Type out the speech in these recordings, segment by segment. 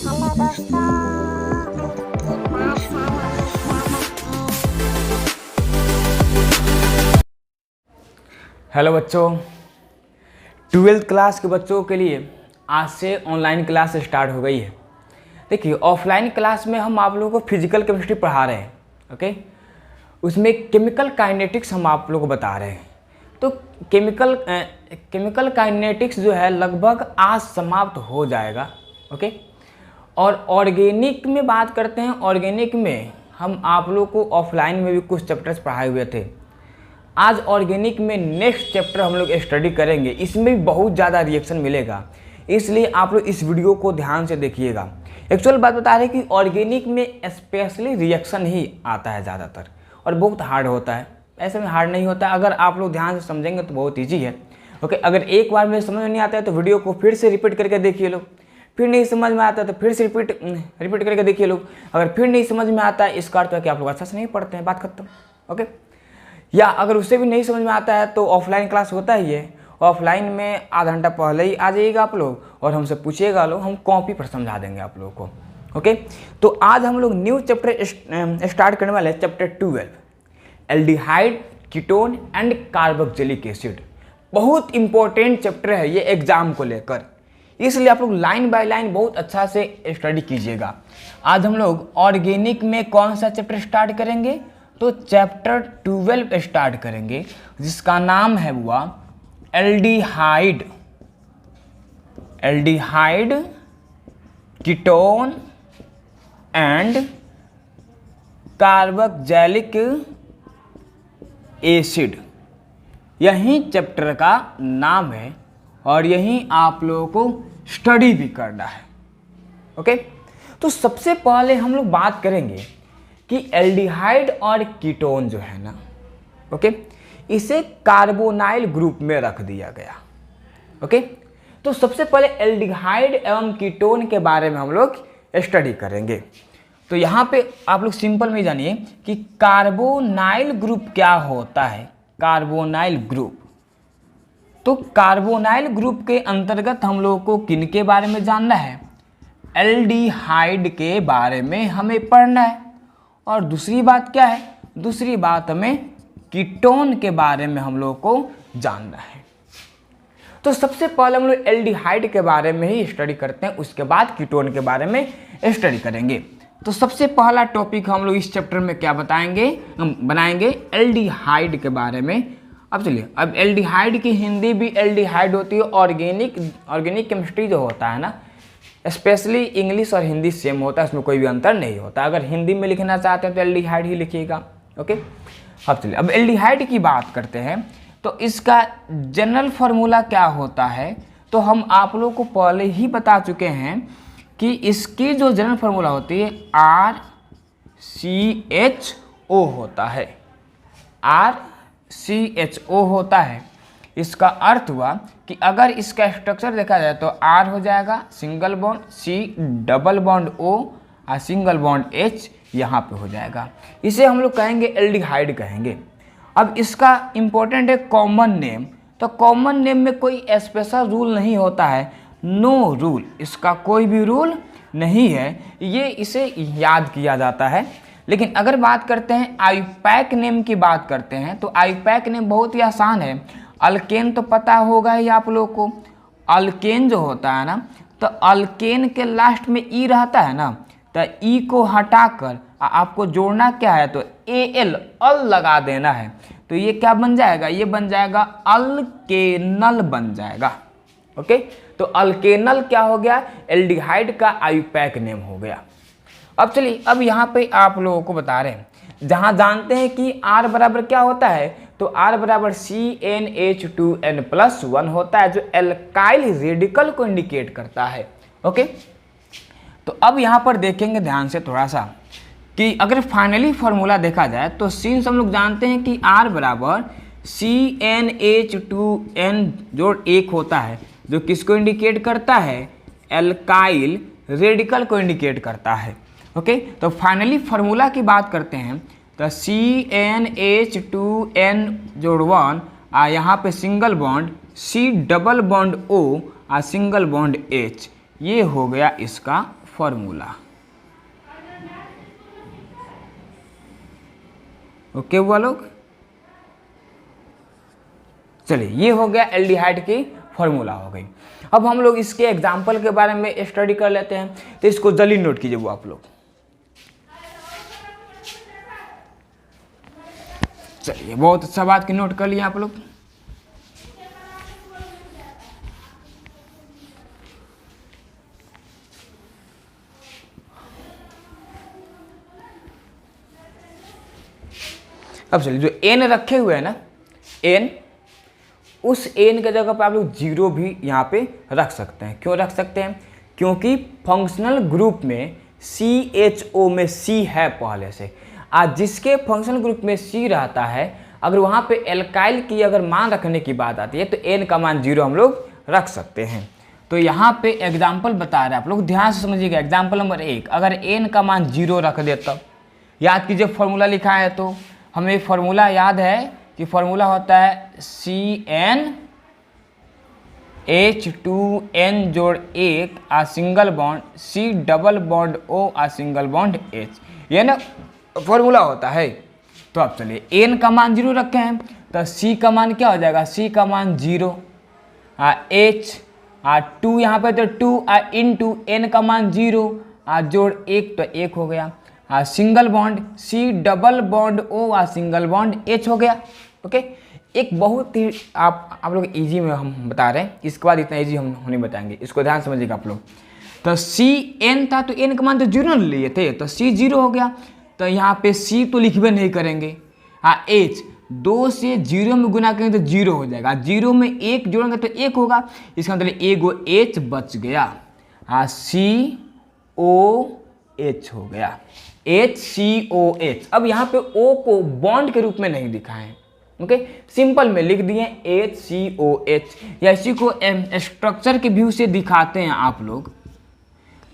Hello दोस्तों, उनकी पाठशाला में स्वागत है। हेलो बच्चों, 12th क्लास के बच्चों के लिए आज से ऑनलाइन क्लास स्टार्ट हो गई है। देखिए, ऑफलाइन क्लास में हम आप लोगों को फिजिकल केमिस्ट्री पढ़ा रहे हैं, ओके। उसमें केमिकल काइनेटिक्स हम आप लोगों को बता रहे हैं। तो केमिकल काइनेटिक्स जो है लगभग आज समाप्त हो जाएगा, ओके। और ऑर्गेनिक में बात करते हैं। ऑर्गेनिक में हम आप लोग को ऑफलाइन में भी कुछ चैप्टर्स पढ़ाए हुए थे। आज ऑर्गेनिक में नेक्स्ट चैप्टर हम लोग स्टडी करेंगे। इसमें भी बहुत ज़्यादा रिएक्शन मिलेगा, इसलिए आप लोग इस वीडियो को ध्यान से देखिएगा। एक्चुअल बात बता रहे हैं कि ऑर्गेनिक में स्पेशली रिएक्शन ही आता है ज़्यादातर, और बहुत हार्ड होता है। ऐसे में हार्ड नहीं होता, अगर आप लोग ध्यान से समझेंगे तो बहुत ईजी है, ओके। अगर एक बार में समझ में नहीं आता है तो वीडियो को फिर से रिपीट करके देखिए लोग। फिर नहीं समझ में आता है तो फिर से रिपीट करके देखिए लोग। अगर फिर नहीं समझ में आता है, इसका अर्थ है कि आप लोग अच्छा से नहीं पढ़ते हैं, बात खत्म, ओके। या अगर उससे भी नहीं समझ में आता है तो ऑफलाइन क्लास होता ही है। ऑफलाइन में आधा घंटा पहले ही आ जाइएगा आप लोग और हमसे पूछिएगा लोग, हम कॉपी पर समझा देंगे आप लोगों को, ओके। तो आज हम लोग न्यू चैप्टर स्टार्ट करने वाले हैं, chapter 12, aldehyde, ketone and carboxylic acid. बहुत इंपॉर्टेंट चैप्टर है ये एग्जाम को लेकर, इसलिए आप लोग लाइन बाय लाइन बहुत अच्छा से स्टडी कीजिएगा। आज हम लोग ऑर्गेनिक में कौन सा चैप्टर स्टार्ट करेंगे, तो चैप्टर 12 स्टार्ट करेंगे, जिसका नाम है हुआ aldehyde, ketone and carboxylic acid. यही चैप्टर का नाम है और यही आप लोगों को स्टडी भी करना है, ओके। तो सबसे पहले हम लोग बात करेंगे कि एल्डिहाइड और कीटोन जो है ना, ओके, इसे कार्बोनाइल ग्रुप में रख दिया गया, ओके। तो सबसे पहले एल्डिहाइड एवं कीटोन के बारे में हम लोग स्टडी करेंगे। तो यहाँ पे आप लोग सिंपल में जानिए कि कार्बोनाइल ग्रुप क्या होता है। कार्बोनाइल ग्रुप, तो कार्बोनाइल ग्रुप के अंतर्गत हम लोगों को किन के बारे में जानना है, एल्डिहाइड के बारे में हमें पढ़ना है। और दूसरी बात क्या है, दूसरी बात हमें कीटोन के बारे में हम लोगों को जानना है। तो सबसे पहले हम लोग एल्डिहाइड के बारे में ही स्टडी करते हैं, उसके बाद कीटोन के बारे में स्टडी करेंगे। तो सबसे पहला टॉपिक हम लोग इस चैप्टर में क्या बताएंगे, हम बनाएंगे एल्डिहाइड के बारे में। अब चलिए, अब एल्डिहाइड की हिंदी भी एल्डिहाइड होती है। ऑर्गेनिक केमिस्ट्री जो होता है ना, स्पेशली इंग्लिश और हिंदी सेम होता है, इसमें कोई भी अंतर नहीं होता। अगर हिंदी में लिखना चाहते हैं तो एल्डिहाइड ही लिखिएगा, ओके। अब चलिए, अब एल्डिहाइड की बात करते हैं। तो इसका जनरल फार्मूला क्या होता है, तो हम आप लोगों को पहले ही बता चुके हैं कि इसकी जो जनरल फार्मूला होती है RCHO होता है, RCHO होता है। इसका अर्थ हुआ कि अगर इसका स्ट्रक्चर देखा जाए तो R हो जाएगा single bond, C double bond O और सिंगल बॉन्ड H यहाँ पे हो जाएगा। इसे हम लोग कहेंगे एल्डिहाइड कहेंगे। अब इसका इम्पोर्टेंट है कॉमन नेम। तो कॉमन नेम में कोई स्पेशल रूल नहीं होता है, नो रूल, इसका कोई भी रूल नहीं है, ये इसे याद किया जाता है। लेकिन अगर बात करते हैं आईयूपैक नेम की बात करते हैं, तो आईयूपैक नेम बहुत ही आसान है। अल्केन तो पता होगा ही आप लोगों को। अल्केन जो होता है ना, तो अल्केन के लास्ट में ई रहता है ना, तो ई को हटाकर आपको जोड़ना क्या है, तो AL अल लगा देना है। तो ये क्या बन जाएगा, ये बन जाएगा अल्केनल बन जाएगा, ओके। तो अल्केनल क्या हो गया, एल्डिहाइड का आईयूपैक नेम हो गया। अब चलिए, अब यहाँ पे आप लोगों को बता रहे हैं, जहाँ जानते हैं कि R बराबर क्या होता है, तो R बराबर CnH2n+1 होता है, जो एल्काइल रेडिकल को इंडिकेट करता है, ओके। तो अब यहाँ पर देखेंगे ध्यान से थोड़ा सा कि अगर फाइनली फार्मूला देखा जाए तो सिंस हम लोग जानते हैं कि R बराबर CnH2n जोड़ 1 होता है, जो किसको इंडिकेट करता है, एल्काइल रेडिकल को इंडिकेट करता है, ओके। तो फाइनली फार्मूला की बात करते हैं, तो CnH2n जोड़ 1 यहाँ पे single bond C double bond O और सिंगल बॉन्ड H, ये हो गया इसका फॉर्मूला। ओके हुआ लोग? चलिए ये हो गया एल्डिहाइड की फॉर्मूला हो गई। अब हम लोग इसके एग्जाम्पल के बारे में स्टडी कर लेते हैं, तो इसको जल्दी नोट कीजिए वो आप लोग। चलिए बहुत अच्छा बात की नोट कर लिया आप लोग। अब चलिए जो एन रखे हुए हैं ना, एन, उस एन के जगह पर आप लोग जीरो भी यहाँ पे रख सकते हैं। क्यों रख सकते हैं? क्योंकि फंक्शनल ग्रुप में CHO में C है पहले से। आज जिसके फंक्शनल ग्रुप में C रहता है, अगर वहाँ पे एल्काइल की अगर मान रखने की बात आती है तो एन का मान जीरो हम लोग रख सकते हैं। तो यहाँ पे एग्जाम्पल बता रहे हैं, आप लोग ध्यान से समझिएगा। एग्जाम्पल नंबर 1, अगर एन का मान जीरो रख दे तब याद कीजिए फॉर्मूला लिखा है, तो हमें फॉर्मूला याद है कि फॉर्मूला होता है CnH2n जोड़ 1 आ single bond C double bond O आ सिंगल बॉन्ड H, ये ना फॉर्मूला होता है। तो अब चलिए n का मान जीरो रखे हैं तो C का मान क्या हो जाएगा? C का मान जीरो, H 2 यहाँ पे तो 2 इंटू n का मान जीरो जोड़ 1 तो 1 हो गया, single bond C double bond O single bond H हो गया। ओके, एक बहुत ही आप लोग इजी में हम बता रहे हैं, इसके बाद इतना इजी हम नहीं बताएंगे, इसको ध्यान समझिएगा आप लोग। तो C n था तो n का मान तो जीरो लिए थे तो C जीरो हो गया, तो यहाँ पे C तो लिखबे नहीं करेंगे। H 2 से जीरो में गुना करेंगे तो जीरो हो जाएगा, जीरो में 1 जोड़ेंगे तो 1 होगा, इसका मतलब एगो H बच गया, COH हो गया, HCOH। अब यहाँ पे O को बॉन्ड के रूप में नहीं दिखाएं, ओके, सिंपल में लिख दिए HCOH, या इसी को स्ट्रक्चर के व्यू से दिखाते हैं आप लोग,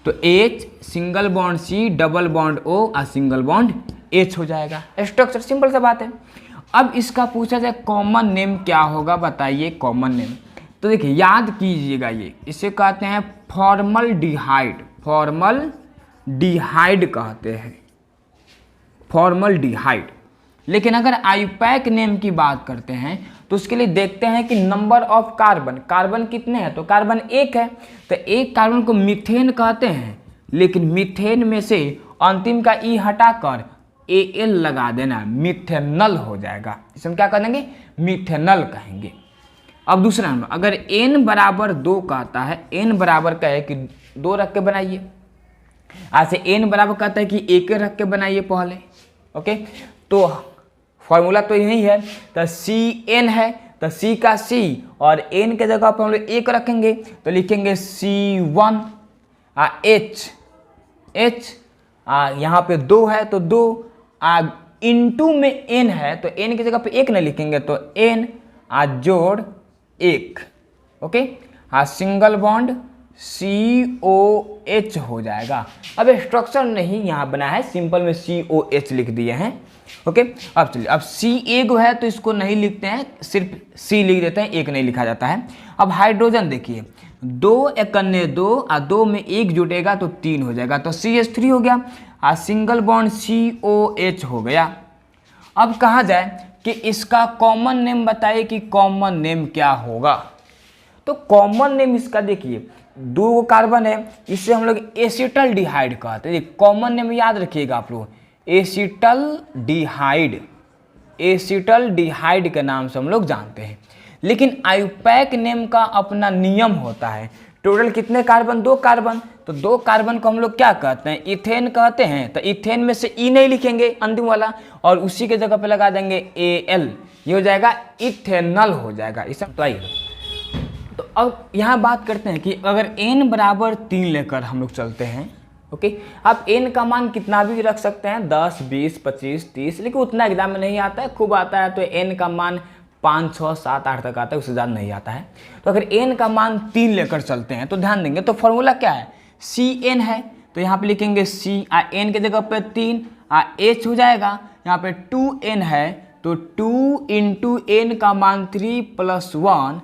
तो H single bond C double bond O single bond H हो जाएगा। स्ट्रक्चर सिंपल सा बात है। अब इसका पूछा जाए कॉमन नेम क्या होगा, बताइए कॉमन नेम। तो देखिए याद कीजिएगा, ये इसे कहते हैं फॉर्मल्डिहाइड, फॉर्मल्डिहाइड कहते हैं, फॉर्मल्डिहाइड। लेकिन अगर आईयूपैक नेम की बात करते हैं तो उसके लिए देखते हैं कि नंबर ऑफ कार्बन, कार्बन कितने हैं, तो कार्बन 1 है, तो एक कार्बन को मीथेन कहते हैं, लेकिन मीथेन में से अंतिम का ई हटाकर Al लगा देना, मिथेनल हो जाएगा, इसे हम क्या कह देंगे? मिथेनल कहेंगे। अब दूसरा नंबर, अगर n बराबर 2 कहता है, n बराबर कहे कि 2 रख के बनाइए, ऐसे n बराबर कहता है कि 1 रख के बनाइए पहले, ओके, तो फॉर्मूला तो यही है, तो Cn है तो C का C और n के जगह पर हम लोग 1 रखेंगे तो लिखेंगे C1 H, यहाँ पे 2 है तो 2 इंटू में n है तो n की जगह पे 1 नहीं लिखेंगे तो n जोड़ 1, ओके, सिंगल बॉन्ड COH हो जाएगा। अब स्ट्रक्चर नहीं यहाँ बना है, सिंपल में COH लिख दिए हैं, ओके। अब चलिए, अब C एगो है तो इसको नहीं लिखते हैं, सिर्फ C लिख देते हैं, 1 नहीं लिखा जाता है। अब हाइड्रोजन देखिए, 2 एकन्ने 2 2 में 1 जुटेगा तो 3 हो जाएगा, तो CH3 हो गया, सिंगल बॉन्ड COH हो गया। अब कहा जाए कि इसका कॉमन नेम बताइए कि कॉमन नेम क्या होगा, तो कॉमन नेम इसका देखिए 2 कार्बन है, इससे हम लोग एसिटल्डिहाइड कहते हैं। कॉमन नेम याद रखिएगा आप लोग, एसिटल्डिहाइड, एसिटल्डिहाइड के नाम से हम लोग जानते हैं। लेकिन आईयूपैक नेम का अपना नियम होता है, टोटल कितने कार्बन? 2 कार्बन, तो 2 कार्बन को हम लोग क्या कहते हैं? इथेन कहते हैं, तो इथेन में से ई नहीं लिखेंगे अंतिम वाला और उसी के जगह पे लगा देंगे Al, ये हो जाएगा इथेनल हो जाएगा, इसे तो अब यहाँ बात करते हैं कि अगर n बराबर 3 लेकर हम लोग चलते हैं, ओके, आप n का मान कितना भी रख सकते हैं, 10, 20, 25, 30, लेकिन उतना एग्जाम में नहीं आता है, खूब आता है तो n का मान 5, 6, 7, 8 तक आता है, उससे ज़्यादा नहीं आता है। तो अगर n का मान 3 लेकर चलते हैं तो ध्यान देंगे, तो फॉर्मूला क्या है? Cn है तो यहाँ पे लिखेंगे C, n के जगह पे 3, H हो जाएगा, यहाँ पे 2n है तो 2 इंटू n का मान 3 + 1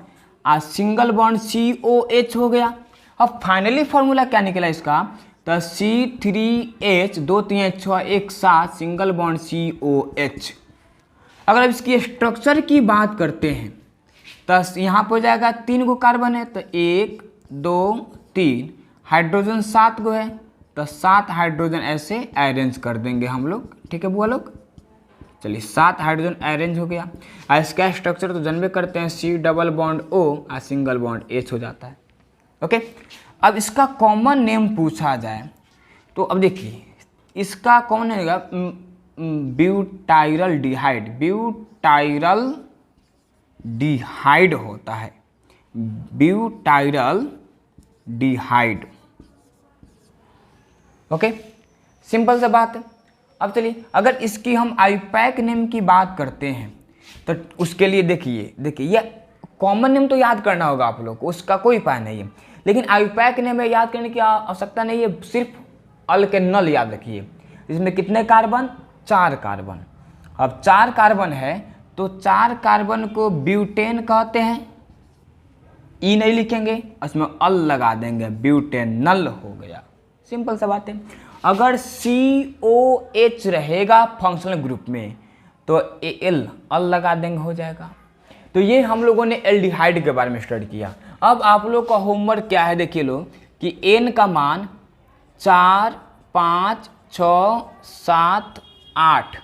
सिंगल बॉन्ड COH हो गया। अब फाइनली फॉर्मूला क्या निकला इसका? तो C3H 2 3 6 1 7 सिंगल बॉन्ड COH। अगर अब इसकी स्ट्रक्चर की बात करते हैं तो यहाँ पर हो जाएगा 3 गो कार्बन है, तो 1 2 3, हाइड्रोजन 7 गो है, तो 7 हाइड्रोजन ऐसे अरेंज कर देंगे हम लोग। ठीक है बुआ लोग, चलिए 7 हाइड्रोजन अरेंज हो गया। और इसका स्ट्रक्चर तो जानबे करते हैं, C डबल बॉन्ड O और सिंगल बॉन्ड H हो जाता है। ओके, अब इसका कॉमन नेम पूछा जाए तो अब देखिए इसका कॉमन नेम होगा ब्यूटाइरल डिहाइड। ब्यूटाइरल डिहाइड होता है, ब्यूटाइरल डिहाइड। ओके, सिंपल सा बात है। अब चलिए अगर इसकी हम आईपैक नेम की बात करते हैं तो उसके लिए देखिए ये कॉमन नेम तो याद करना होगा आप लोग को, उसका कोई उपाय नहीं है। लेकिन आईपैक नेम में याद करने की आवश्यकता नहीं है, सिर्फ अल्केनल याद रखिए। इसमें कितने कार्बन? 4 कार्बन। अब 4 कार्बन है तो 4 कार्बन को ब्यूटेन कहते हैं। ई नहीं लिखेंगे, उसमें अल लगा देंगे, ब्यूटेनल हो गया। सिंपल सा बात है। अगर COH रहेगा फंक्शनल ग्रुप में तो Al अल लगा देंगे, हो जाएगा। तो ये हम लोगों ने एल्डिहाइड के बारे में स्टडी किया। अब आप लोग का होमवर्क क्या है, देखिए लो कि N का मान 4 5 6 7 8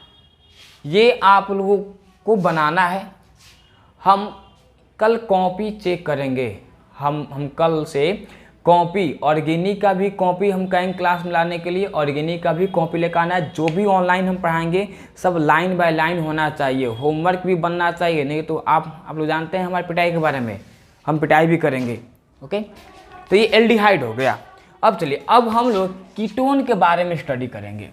ये आप लोगों को बनाना है। हम कल कॉपी चेक करेंगे, हम कल से कॉपी ऑर्गेनिक का भी कॉपी हम कहेंगे क्लास में लाने के लिए। ऑर्गेनिक का भी कॉपी लेकर आना है। जो भी ऑनलाइन हम पढ़ाएंगे सब लाइन बाय लाइन होना चाहिए, होमवर्क भी बनना चाहिए, नहीं तो आप लोग जानते हैं हमारी पिटाई के बारे में, हम पिटाई भी करेंगे। ओके, तो ये एल्डिहाइड हो गया। अब चलिए अब हम लोग कीटोन के बारे में स्टडी करेंगे।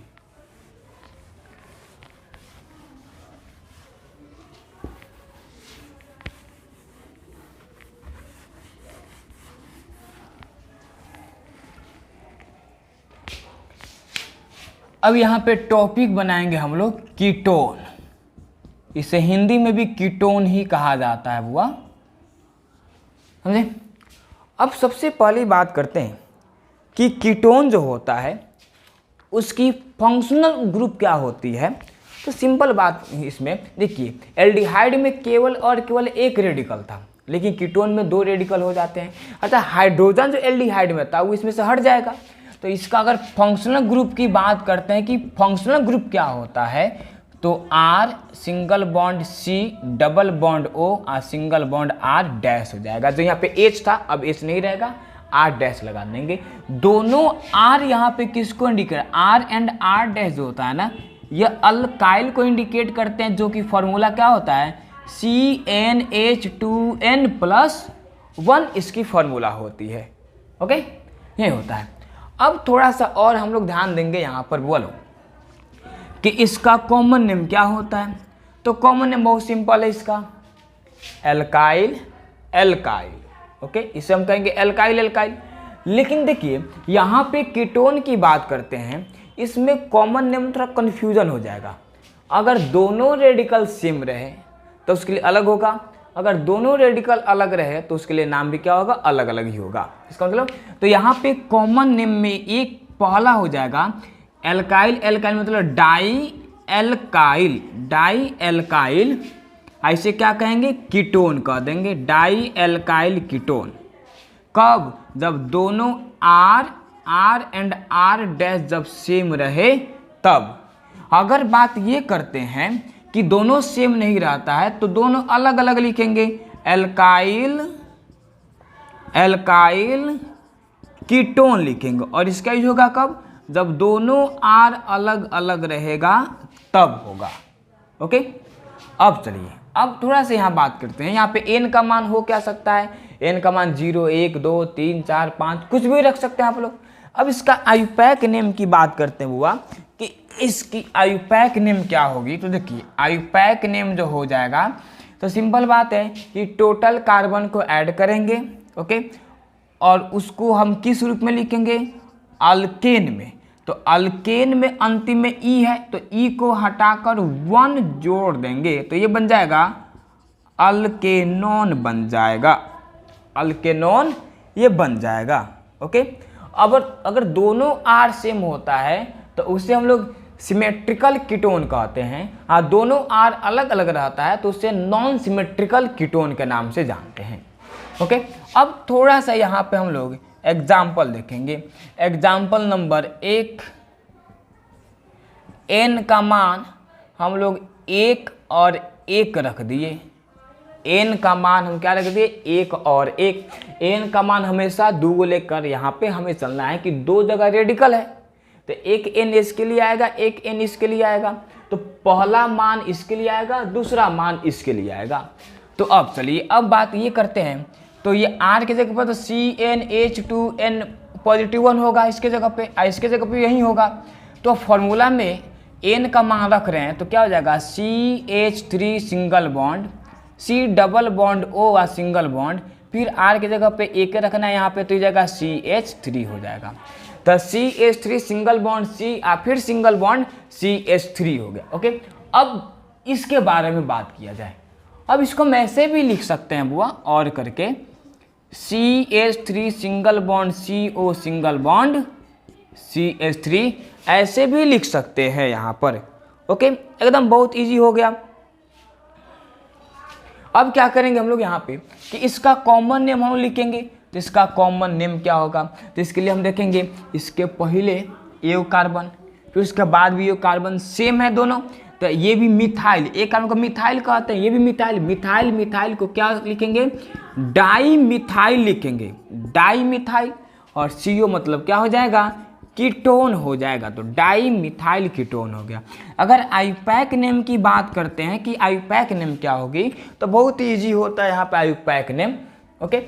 अब यहाँ पे टॉपिक बनाएंगे हम लोग कीटोन। इसे हिंदी में भी कीटोन ही कहा जाता है बुआ, समझे। अब सबसे पहले बात करते हैं कि कीटोन जो होता है उसकी फंक्शनल ग्रुप क्या होती है। तो सिंपल बात इसमें देखिए, एल्डिहाइड में केवल और केवल एक रेडिकल था, लेकिन कीटोन में 2 रेडिकल हो जाते हैं। अर्थात हाइड्रोजन जो एल्डिहाइड में था वो इसमें से हट जाएगा। तो इसका अगर फंक्शनल ग्रुप की बात करते हैं कि फंक्शनल ग्रुप क्या होता है, तो R single bond C double bond O और सिंगल बॉन्ड R डैश हो जाएगा। जो यहाँ पे H था अब H नहीं रहेगा, R डैश लगा देंगे। दोनों R यहाँ पे किसको indicate, R and R dash जो होता है ना, ये अल्काइल को इंडिकेट करते हैं, जो कि फॉर्मूला क्या होता है CnH2n+1 इसकी फॉर्मूला होती है। ओके, ये होता है। अब थोड़ा सा और हम लोग ध्यान देंगे यहाँ पर, बोलो कि इसका कॉमन नेम क्या होता है। तो कॉमन नेम बहुत सिंपल है इसका, एल्काइल एल्काइल। ओके, इसे हम कहेंगे एल्काइल एल्काइल। लेकिन देखिए यहाँ पे कीटोन की बात करते हैं, इसमें कॉमन नेम थोड़ा कन्फ्यूजन हो जाएगा। अगर दोनों रेडिकल सेम रहे तो उसके लिए अलग होगा, अगर दोनों रेडिकल अलग रहे तो उसके लिए नाम भी क्या होगा, अलग अलग ही होगा। इसका मतलब तो यहाँ पे कॉमन नेम में एक पहला हो जाएगा एल्काइल एल्काइल, मतलब डाई एल्काइल, डाई एल्काइल। ऐसे क्या कहेंगे, कीटोन कह देंगे, डाई एल्काइल कीटोन। कब, जब दोनों R एंड R डैश जब सेम रहे तब। अगर बात ये करते हैं कि दोनों सेम नहीं रहता है तो दोनों अलग अलग लिखेंगे, एल्काइल एल्काइल कीटोन लिखेंगे। और इसका यूज होगा कब, जब दोनों R अलग अलग रहेगा तब होगा। ओके, अब चलिए अब थोड़ा सा यहाँ बात करते हैं। यहाँ पे N का मान हो क्या सकता है, N का मान 0 1 2 3 4 5 कुछ भी रख सकते हैं आप लोग। अब इसका आईपैक नेम की बात करते हैं हुआ कि इसकी आईपैक नेम क्या होगी। तो देखिए आईपैक नेम जो हो जाएगा तो सिंपल बात है कि टोटल कार्बन को ऐड करेंगे। ओके, और उसको हम किस रूप में लिखेंगे, अल्केन में। तो अल्केन में अंतिम में ई है तो ई को हटाकर 1 जोड़ देंगे तो ये बन जाएगा अल्केनोन बन जाएगा, अल्केनोन ये बन जाएगा। ओके, अब अगर दोनों R सेम होता है तो उसे हम लोग सिमेट्रिकल कीटोन कहते हैं, और दोनों R अलग अलग रहता है तो उसे नॉन सिमेट्रिकल कीटोन के नाम से जानते हैं। ओके, अब थोड़ा सा यहाँ पे हम लोग एग्जाम्पल देखेंगे। एग्जाम्पल नंबर 1, n का मान हम लोग 1 और 1 रख दिए। n का मान हम क्या रख दिए, 1 और 1। n का मान हमेशा 2 को लेकर यहाँ पे हमें चलना है कि 2 जगह रेडिकल है, तो एक n इसके लिए आएगा, एक n इसके लिए आएगा, तो पहला मान इसके लिए आएगा, दूसरा मान इसके लिए आएगा। तो अब चलिए अब बात ये करते हैं, तो ये R की जगह पर तो CnH2n +1 होगा इसके जगह पे, इसके जगह पे यही होगा। तो फॉर्मूला में n का मान रख रहे हैं तो क्या हो जाएगा, CH3 single bond, C double bond O व सिंगल बॉन्ड, फिर R की जगह पे एक रखना है यहाँ पे, तो ये जगह CH3 हो जाएगा। तो CH3 सिंगल बॉन्ड C फिर सिंगल बॉन्ड CH3 हो गया। ओके, अब इसके बारे में बात किया जाए। अब इसको हम ऐसे भी लिख सकते हैं बुआ और करके, CH3 single bond CO single bond CH3, ऐसे भी लिख सकते हैं यहाँ पर। ओके, एकदम बहुत इजी हो गया। अब क्या करेंगे हम लोग यहाँ पे कि इसका कॉमन नेम हम लिखेंगे, तो इसका कॉमन नेम क्या होगा, तो इसके लिए हम देखेंगे इसके पहले एक कार्बन, फिर उसके बाद भी एक कार्बन सेम है दोनों, तो ये भी मिथाइल, एक कार्बन को मिथाइल कहते हैं, ये भी मिथाइल, मिथाइल मिथाइल को क्या लिखेंगे, डाई मिथाइल लिखेंगे, डाई मिथाइल, और CO मतलब क्या हो जाएगा, कीटोन हो जाएगा, तो डाई मिथाइल कीटोन हो गया। अगर आईयूपैक नेम की बात करते हैं कि आईयूपैक नेम क्या होगी, तो बहुत ही ईजी होता है यहाँ पे IUPAC name. Okay,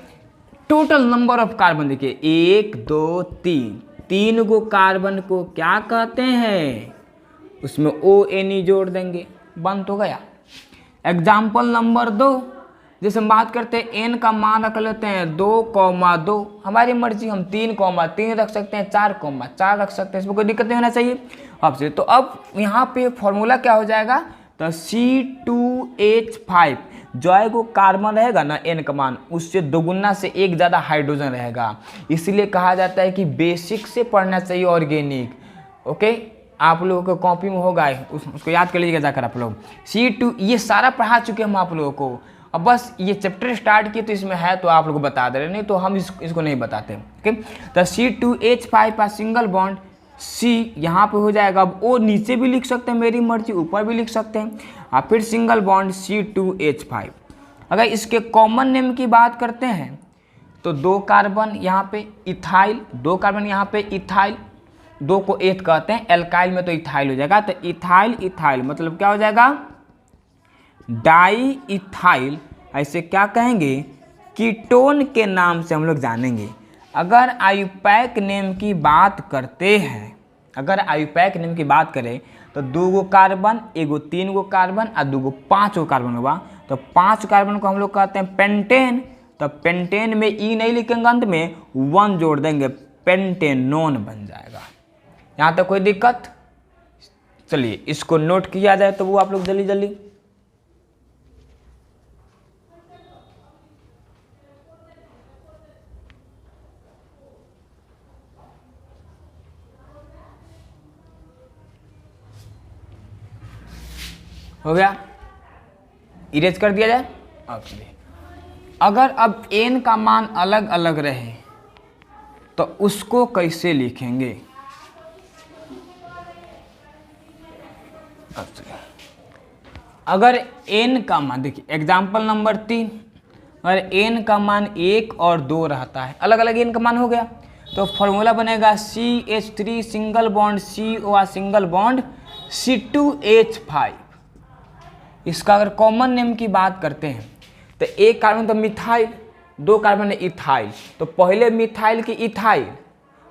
total number of carbon देखिए 1 2 3, 3 गो कार्बन को क्या कहते हैं, उसमें ONE जोड़ देंगे, बन तो गया। एग्जाम्पल नंबर 2, जैसे हम बात करते हैं n का मान रख लेते हैं 2,2, हमारी मर्जी, हम 3,3 रख सकते हैं, 4,4 रख सकते हैं, इसमें कोई दिक्कत नहीं होना चाहिए आपसे। तो अब यहाँ पे फॉर्मूला क्या हो जाएगा, तो C2H5, जो को कार्बन रहेगा ना n का मान, उससे दोगुना से एक ज़्यादा हाइड्रोजन रहेगा, इसलिए कहा जाता है कि बेसिक से पढ़ना चाहिए ऑर्गेनिक। ओके, आप लोगों को कॉपी में होगा, उसको याद कर लीजिएगा जाकर आप लोग। C2 ये सारा पढ़ा चुके हम आप लोगों को, अब बस ये चैप्टर स्टार्ट किए तो इसमें है तो आप लोग को बता दे रहे, नहीं तो हम इसको नहीं बताते। ओके, तो C2H5 का सिंगल बॉन्ड C यहाँ पे हो जाएगा। अब O नीचे भी लिख सकते हैं, मेरी मर्जी, ऊपर भी लिख सकते हैं, और फिर सिंगल बॉन्ड C2H5। अगर इसके कॉमन नेम की बात करते हैं तो 2 कार्बन यहाँ पे इथाइल, 2 कार्बन यहाँ पे इथाइल, 2 को एथ कहते हैं, एल्काइल में तो इथाइल हो जाएगा, तो इथाइल इथाइल मतलब क्या हो जाएगा, डाई इथाइल। ऐसे क्या कहेंगे, कीटोन के नाम से हम लोग जानेंगे। अगर आईयूपैक नेम की बात करते हैं, अगर आईयूपैक नेम की बात करें तो 2 गो कार्बन, 1 गो 3 गो कार्बन और 2 गो 5 गो कार्बन होगा, तो 5 कार्बन को हम लोग कहते हैं पेंटेन। तो पेंटेन में ई नहीं लिखेंगे, अंत में 1 जोड़ देंगे, पेंटेनोन बन जाएगा। यहाँ तक कोई दिक्कत, चलिए इसको नोट किया जाए तो वो आप लोग जल्दी जल्दी। हो गया, इरेज कर दिया जाए। अब चलिए, अगर अब n का मान अलग अलग रहे तो उसको कैसे लिखेंगे, अगर n का मान देखिए एग्जाम्पल नंबर 3, अगर n का मान 1 और 2 रहता है, अलग अलग n का मान हो गया, तो फॉर्मूला बनेगा CH3 single bond CO single bond C2H5। इसका अगर कॉमन नेम की बात करते हैं तो एक कार्बन तो मिथाइल, 2 कार्बन है इथाइल, तो पहले मिथाइल की इथाइल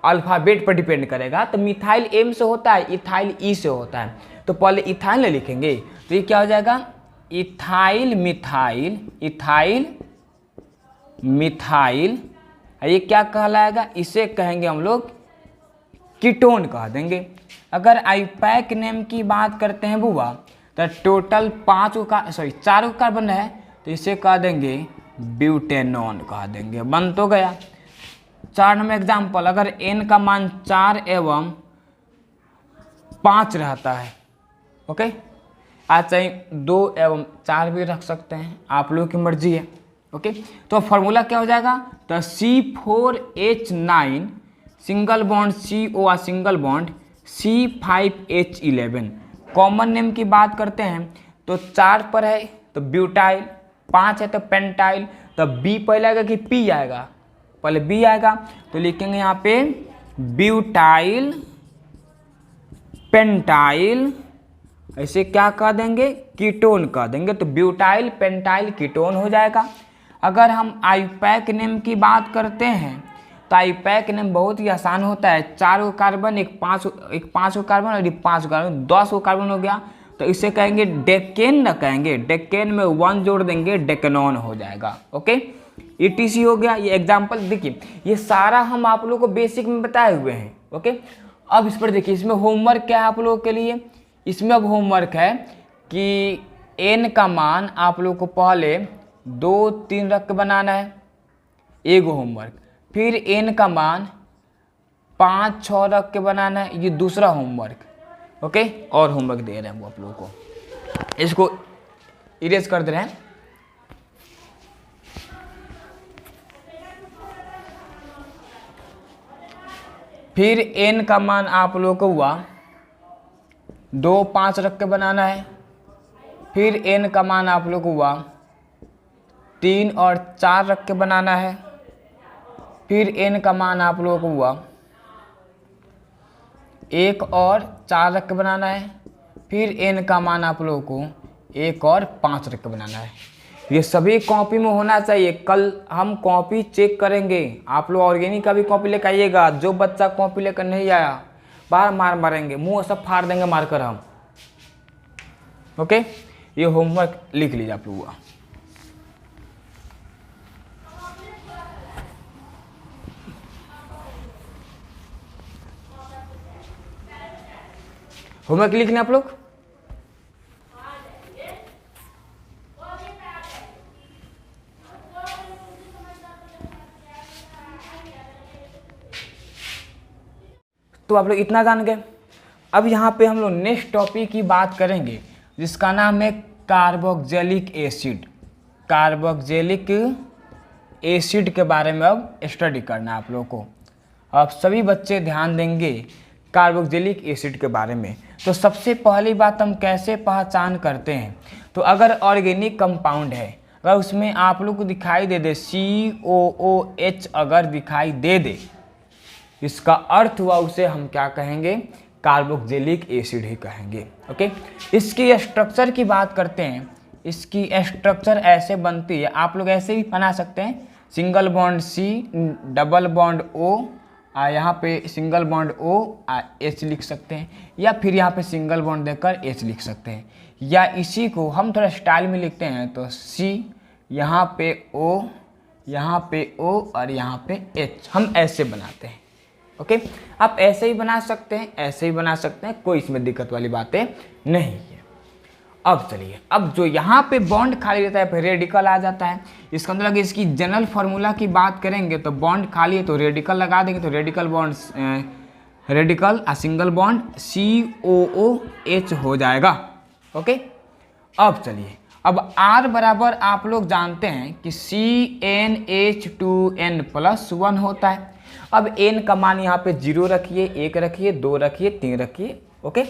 अल्फ़ाबेट पर डिपेंड करेगा, तो मिथाइल M से होता है, इथाइल E से होता है, तो पहले इथाइल ले लिखेंगे, तो ये क्या हो जाएगा, इथाइल मिथाइल, इथाइल मिथाइल, ये क्या कहलाएगा, इसे कहेंगे हम लोग कीटोन कह देंगे। अगर आईयूपैक नेम की बात करते हैं बुआ, तो टोटल 4 कार्बन है, तो इसे कह देंगे ब्यूटेनॉन कह देंगे, बन तो गया। 4 नंबर एग्जाम्पल, अगर n का मान 4 एवं 5 रहता है, ओके, आज चाहे 2 एवं 4 भी रख सकते हैं, आप लोगों की मर्जी है, ओके। तो फॉर्मूला क्या हो जाएगा, तो C4H9 single bond CO single bond C5H11। Common name की बात करते हैं तो 4 पर है तो ब्यूटाइल, 5 है तो पेंटाइल, तो B पहले आएगा कि P आएगा, पहले B आएगा, तो लिखेंगे यहाँ पे ब्यूटाइल पेंटाइल, ऐसे क्या कह देंगे, कीटोन कह देंगे, तो ब्यूटाइल पेंटाइल कीटोन हो जाएगा। अगर हम आईपैक नेम की बात करते हैं तो आईपैक नेम बहुत ही आसान होता है, 4 गो कार्बन, एक 5 गो कार्बन और एक 5 गो कार्बन, 10 गो कार्बन हो गया, तो इसे कहेंगे डेकेन न कहेंगे, डेकेन में 1 जोड़ देंगे, डेकेनॉन हो जाएगा, ओके। ETC हो गया, ये एग्जाम्पल देखिए, ये सारा हम आप लोगों को बेसिक में बताए हुए हैं, ओके। अब इस पर देखिए, इसमें होमवर्क क्या है आप लोगों के लिए, इसमें अब होमवर्क है कि n का मान आप लोगों को पहले 2, 3 रख के बनाना है, एगो होमवर्क, फिर n का मान 5, 6 रख के बनाना है, ये दूसरा होमवर्क, ओके। और होमवर्क दे रहे हैं वो आप लोगों को, इसको इरेज कर दे रहे हैं। फिर n का मान आप लोगों को हुआ 2, 5 रख के बनाना है, फिर n का मान आप लोग को हुआ 3 और 4 रख के बनाना है, फिर n का मान आप लोगों को हुआ 1 और 4 रख के बनाना है, फिर n का मान आप लोगों को 1 और 5 रख के बनाना है। ये सभी कॉपी में होना चाहिए, कल हम कॉपी चेक करेंगे, आप लोग ऑर्गेनिक का भी कॉपी लेकर आइएगा, जो बच्चा कॉपी लेकर नहीं आया बाहर मारेंगे, मुंह सब फाड़ देंगे मारकर हम, ओके। ये होमवर्क लिख लीजिए आप लोग। होमवर्क लिख लें आप लोग। तो आप लोग इतना जान गए। अब यहाँ पे हम लोग नेक्स्ट टॉपिक की बात करेंगे जिसका नाम है कार्बोक्जिलिक एसिड। कार्बोक्जिलिक एसिड के बारे में अब स्टडी करना है आप लोगों को। अब सभी बच्चे ध्यान देंगे कार्बोक्जिलिक एसिड के बारे में। तो सबसे पहली बात हम कैसे पहचान करते हैं, तो अगर ऑर्गेनिक कंपाउंड है, अगर उसमें आप लोग को दिखाई दे COOH अगर दिखाई दे, इसका अर्थ हुआ उसे हम क्या कहेंगे, कार्बोक्जिलिक एसिड ही कहेंगे, ओके। इसकी स्ट्रक्चर की बात करते हैं, इसकी स्ट्रक्चर ऐसे बनती है, आप लोग ऐसे भी बना सकते हैं, single bond C, double bond O, यहाँ पे सिंगल बॉन्ड O, H लिख सकते हैं, या फिर यहाँ पे सिंगल बॉन्ड देकर H लिख सकते हैं, या इसी को हम थोड़ा स्टाइल में लिखते हैं तो C, यहाँ पे O, यहाँ पे O और यहाँ पे H, हम ऐसे बनाते हैं, ओके। आप ऐसे ही बना सकते हैं, ऐसे ही बना सकते हैं, कोई इसमें दिक्कत वाली बातें नहीं है। अब चलिए, अब जो यहाँ पे बॉन्ड खाली रहता है फिर रेडिकल आ जाता है। इसके अंदर अगर इसकी जनरल फार्मूला की बात करेंगे तो बॉन्ड खाली है तो रेडिकल लगा देंगे, तो radical bond radical single bond COOH हो जाएगा, ओके। अब चलिए, अब R बराबर आप लोग जानते हैं कि CnH2n+1 होता है। अब n का मान यहाँ पे 0 रखिए, 1 रखिए, 2 रखिए, 3 रखिए, ओके।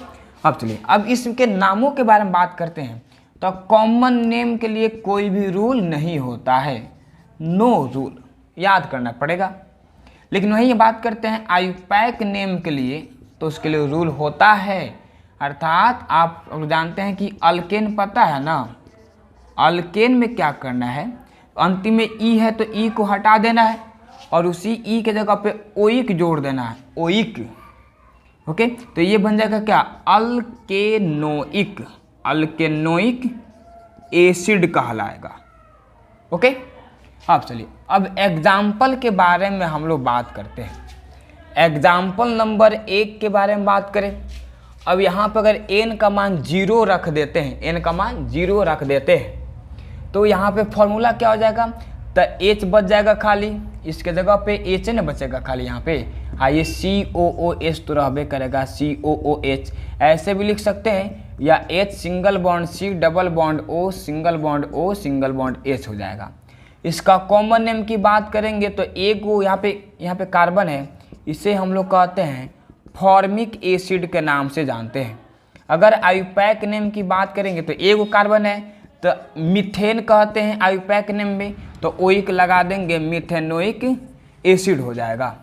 अब चलिए, अब इसके नामों के बारे में बात करते हैं। तो कॉमन नेम के लिए कोई भी रूल नहीं होता है, नो रूल, याद करना पड़ेगा। लेकिन वही बात करते हैं आईपैक नेम के लिए, तो उसके लिए रूल होता है। अर्थात आप जानते हैं कि अल्केन पता है ना, अल्केन में क्या करना है, अंतिम में ई है तो ई को हटा देना है और उसी ई के जगह पे ओइक जोड़ देना है, ओइक, ओके। तो ये बन जाएगा क्या, अल्केनोइक, अल्केनोइक एसिड कहलाएगा, ओके। अब चलिए, अब एग्जाम्पल के बारे में हम लोग बात करते हैं। एग्जाम्पल नंबर 1 के बारे में बात करें। अब यहाँ पर अगर n का मान 0 रख देते हैं, n का मान 0 रख देते हैं, तो यहाँ पे फॉर्मूला क्या हो जाएगा, तो H बच जाएगा खाली, इसके जगह पे H न बचेगा खाली यहाँ पे। हाँ, ये COOH तो रहबे करेगा, COOH ऐसे भी लिख सकते हैं, या H single bond C double bond O single bond O single bond H हो जाएगा। इसका कॉमन नेम की बात करेंगे तो एक वो यहाँ पे कार्बन है, इसे हम लोग कहते हैं फॉर्मिक एसिड के नाम से जानते हैं। अगर आयुपैक नेम की बात करेंगे तो एक वो कार्बन है तो मीथेन कहते हैं आयुपैक नेम में, तो ओइक लगा देंगे, मीथेनोइक एसिड हो जाएगा।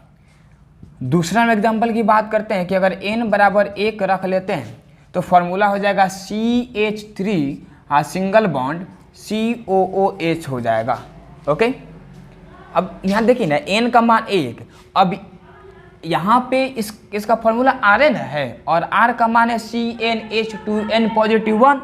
दूसरा एग्जाम्पल की बात करते हैं कि अगर n बराबर 1 रख लेते हैं तो फॉर्मूला हो जाएगा CH3 सिंगल बॉन्ड COOH हो जाएगा। ओके, अब यहाँ देखिए ना, n का मान 1, अब यहाँ पे इसका फॉर्मूला Rn है और R का मान है CnH2n पॉजिटिव 1।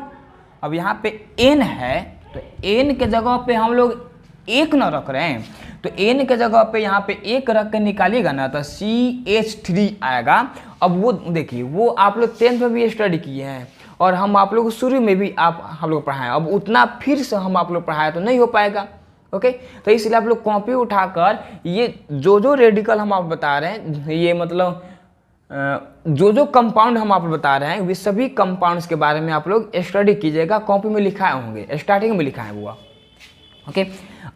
अब यहाँ पे n है तो n के जगह पे हम लोग 1 न रख रहे हैं, तो n के जगह पे यहाँ पे 1 रख के निकालिएगा ना तो CH3 आएगा। अब वो देखिए, वो आप लोग 10th में भी स्टडी किए हैं और हम आप लोग शुरू में भी हम लोग पढ़ाएं, अब उतना फिर से हम आप लोग पढ़ाएं तो नहीं हो पाएगा। ओके, तो इसलिए आप लोग कॉपी उठाकर ये जो रेडिकल हम आप बता रहे हैं, ये मतलब जो कंपाउंड हम आप बता रहे हैं, वे सभी कंपाउंड्स के बारे में आप लोग स्टडी कीजिएगा। कॉपी में लिखाए होंगे, स्टार्टिंग में लिखा है वो। ओके,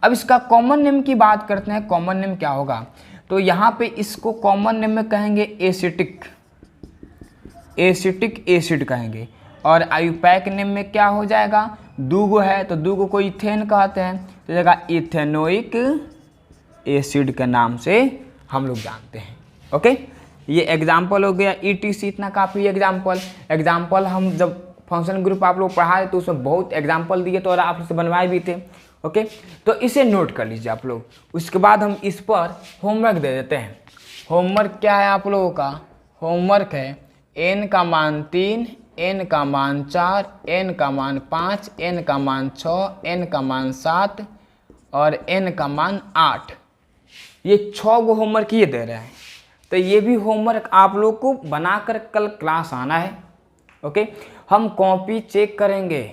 अब इसका कॉमन नेम की बात करते हैं। कॉमन नेम क्या होगा, तो यहाँ पे इसको कॉमन नेम में कहेंगे एसिटिक एसिड कहेंगे। और आयुपैक नेम में क्या हो जाएगा, दूगो है तो दूगो को इथेन कहते हैं, तो जगह इथेनोइक एसिड के नाम से हम लोग जानते हैं। ओके, ये एग्जाम्पल हो गया ETC, इतना काफ़ी एग्जाम्पल हम जब फंक्शन ग्रुप आप लोग पढ़ाए तो उसमें बहुत एग्जाम्पल दिए तो और आप उससे बनवाए भी थे। ओके, तो इसे नोट कर लीजिए आप लोग। उसके बाद हम इस पर होमवर्क दे देते हैं। होमवर्क क्या है आप लोगों का, होमवर्क है n का मान 3, n का मान 4, n का मान 5, n का मान 6, n का मान 7 और n का मान 8। ये 6 गो होमवर्क ये दे रहे हैं, तो ये भी होमवर्क आप लोग को बनाकर कल क्लास आना है। ओके, हम कॉपी चेक करेंगे,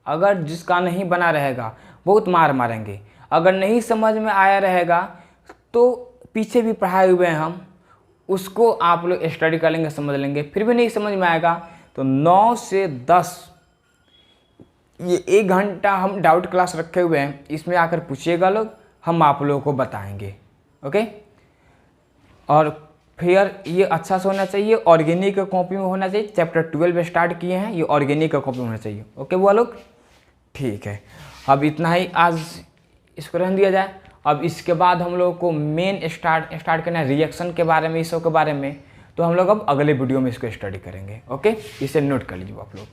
अगर जिसका नहीं बना रहेगा बहुत मार मारेंगे, अगर नहीं समझ में आया रहेगा तो पीछे भी पढ़ाए हुए हैं हम, उसको आप लोग स्टडी कर लेंगे, समझ लेंगे। फिर भी नहीं समझ में आएगा तो 9 से 10 ये 1 घंटा हम डाउट क्लास रखे हुए हैं, इसमें आकर पूछिएगा लोग, हम आप लोगों को बताएंगे। ओके, और फिर ये अच्छा से होना चाहिए, ऑर्गेनिक कॉपी में होना चाहिए। चैप्टर 12 स्टार्ट किए हैं, ये ऑर्गेनिक कॉपी में होना चाहिए। ओके वो लोग, ठीक है। अब इतना ही आज इसको रहने दिया जाए। अब इसके बाद हम लोग को मेन स्टार्ट करना है रिएक्शन के बारे में, इस सब के बारे में, तो हम लोग अब अगले वीडियो में इसको स्टडी करेंगे। ओके, इसे नोट कर लीजिए आप लोग।